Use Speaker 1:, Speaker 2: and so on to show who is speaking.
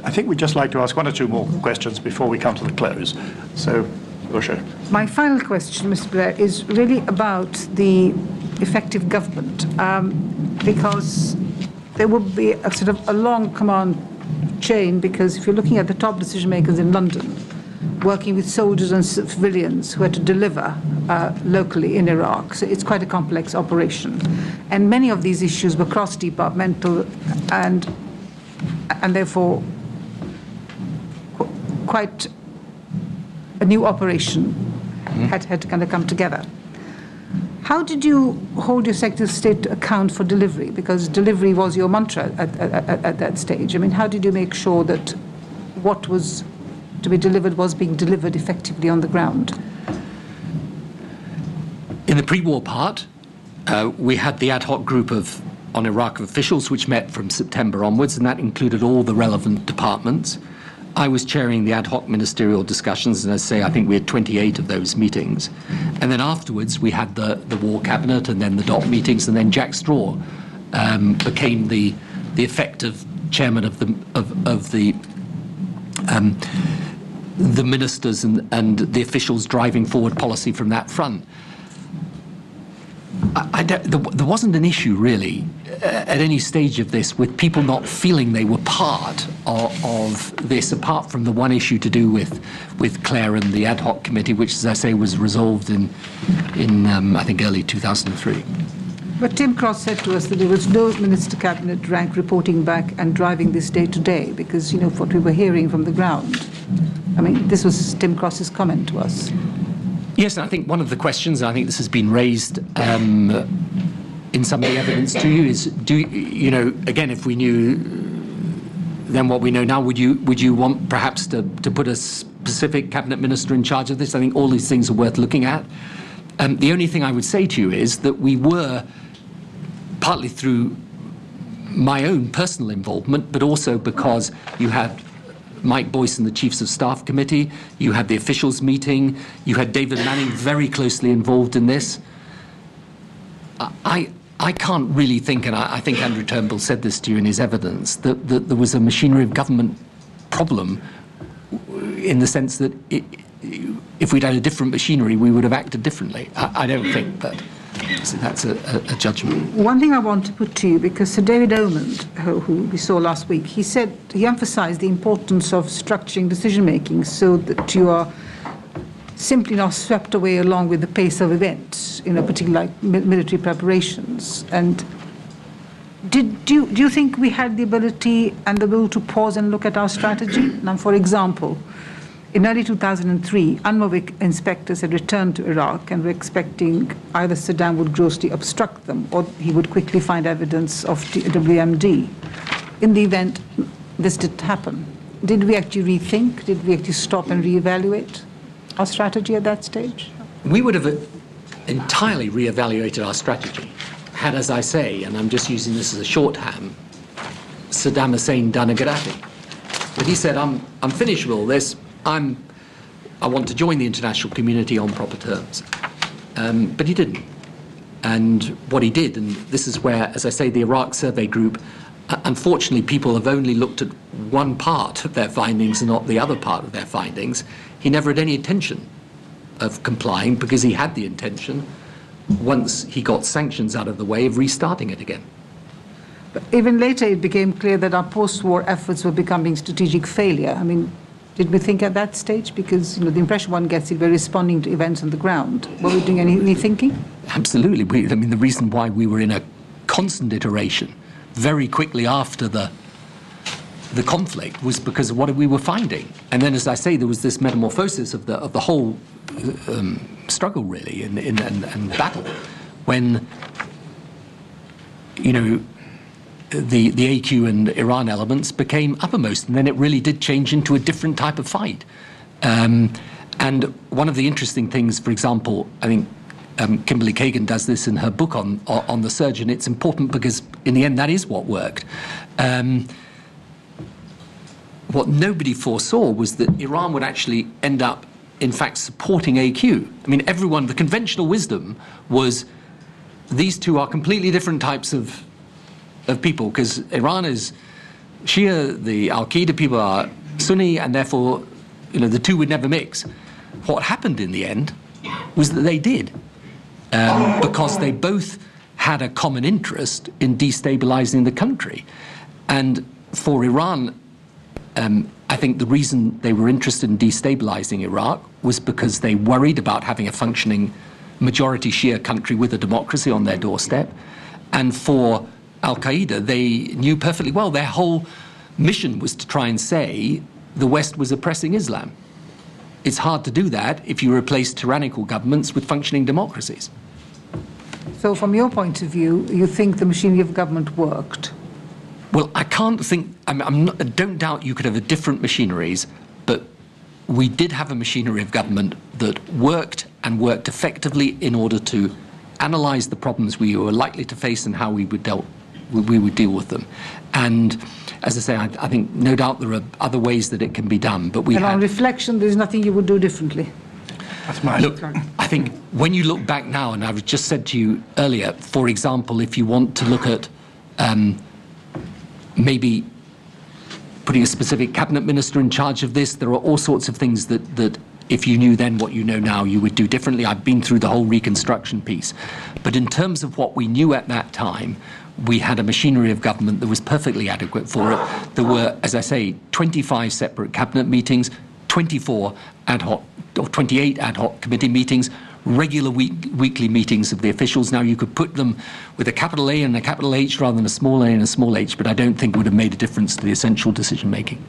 Speaker 1: I think we'd just like to ask one or two more questions before we come to the close. So, Usha.
Speaker 2: My final question, Mr. Blair, is really about the effective government, because there would be a sort of a long command chain, because if you're looking at the top decision makers in London, working with soldiers and civilians who had to deliver locally in Iraq. So it's quite a complex operation. And many of these issues were cross-departmental and therefore quite a new operation had to kind of come together. How did you hold your Secretary of State to account for delivery? Because delivery was your mantra at that stage. I mean, how did you make sure that what was to be delivered was being delivered effectively on the ground?
Speaker 3: In the pre-war part, we had the ad hoc group on Iraq officials which met from September onwards, and that included all the relevant departments. I was chairing the ad hoc ministerial discussions, and as I say, I think we had 28 of those meetings. And then afterwards, we had the war cabinet, and then the DOT meetings, and then Jack Straw became the effective chairman of the ministers and the officials driving forward policy from that front. There wasn't an issue really at any stage of this with people not feeling they were part of this, apart from the one issue to do with Claire and the ad hoc committee, which, as I say, was resolved in I think early 2003.
Speaker 2: But Tim Cross said to us that there was no minister cabinet rank reporting back and driving this day to day, because, you know, what we were hearing from the ground. I mean, this was Tim Cross's comment to us.
Speaker 3: Yes, and I think one of the questions, and I think this has been raised in some of the evidence to you, is, again, if we knew then what we know now, would you want perhaps to put a specific cabinet minister in charge of this? I think all these things are worth looking at. The only thing I would say to you is that we were, partly through my own personal involvement, but also because you had Mike Boyce and the Chiefs of Staff Committee, you had the officials meeting, you had David Manning very closely involved in this. I can't really think, and I think Andrew Turnbull said this to you in his evidence, that there was a machinery of government problem in the sense that if we'd had a different machinery, we would have acted differently. I don't think, but so that's a judgment.
Speaker 2: One thing I want to put to you, because Sir David Omond, who we saw last week, he emphasised the importance of structuring decision-making so that you are simply not swept away along with the pace of events, particularly like military preparations. And do you think we had the ability and the will to pause and look at our strategy? Now, for example, in early 2003, UNMOVIC inspectors had returned to Iraq and were expecting either Saddam would grossly obstruct them or he would quickly find evidence of WMD. In the event, this didn't happen. Did we actually rethink? Did we actually stop and reevaluate our strategy at that stage?
Speaker 3: We would have entirely reevaluated our strategy had, as I say, and I'm just using this as a shorthand, Saddam Hussein done a Gaddafi. But he said, I'm finished with all this. I want to join the international community on proper terms. But he didn't. And what he did, and this is where, as I say, the Iraq Survey Group, unfortunately, people have only looked at one part of their findings and not the other part of their findings. He never had any intention of complying because he had the intention, once he got sanctions out of the way, of restarting it again.
Speaker 2: But even later, it became clear that our post-war efforts were becoming strategic failure. I mean, did we think at that stage? Because the impression one gets is we're responding to events on the ground. Were we doing any thinking?
Speaker 3: Absolutely. The reason why we were in a constant iteration very quickly after the conflict was because of what we were finding. And then, as I say, there was this metamorphosis of the whole struggle, really, and battle, when, the AQ and Iran elements became uppermost, and then it really did change into a different type of fight. And one of the interesting things, for example, I think Kimberly Kagan does this in her book on the surge, and it's important because in the end that is what worked. What nobody foresaw was that Iran would actually end up, in fact, supporting AQ. I mean, the conventional wisdom was these two are completely different types of people, because Iran is Shia, the Al-Qaeda people are Sunni, and therefore, the two would never mix. What happened in the end was that they did, because they both had a common interest in destabilizing the country. And for Iran, I think the reason they were interested in destabilizing Iraq was because they worried about having a functioning majority Shia country with a democracy on their doorstep. And for Al-Qaeda, they knew perfectly well their whole mission was to try and say the West was oppressing Islam. It's hard to do that if you replace tyrannical governments with functioning democracies.
Speaker 2: So from your point of view, you think the machinery of government worked?
Speaker 3: Well, I can't think, I don't doubt you could have different machineries, but we did have a machinery of government that worked and worked effectively in order to analyse the problems we were likely to face and how we would deal with them. And as I say, I think no doubt there are other ways that it can be done, but we
Speaker 2: And on reflection, there's nothing you would do differently?
Speaker 3: Look, I think when you look back now, and I've just said to you earlier, for example, if you want to look at maybe putting a specific cabinet minister in charge of this, there are all sorts of things that if you knew then what you know now, you would do differently. I've been through the whole reconstruction piece. But in terms of what we knew at that time, we had a machinery of government that was perfectly adequate for it. There were, as I say, 25 separate cabinet meetings, 24 ad hoc, or 28 ad hoc committee meetings, regular weekly meetings of the officials. Now, you could put them with a capital A and a capital H rather than a small a and a small h, but I don't think it would have made a difference to the essential decision-making.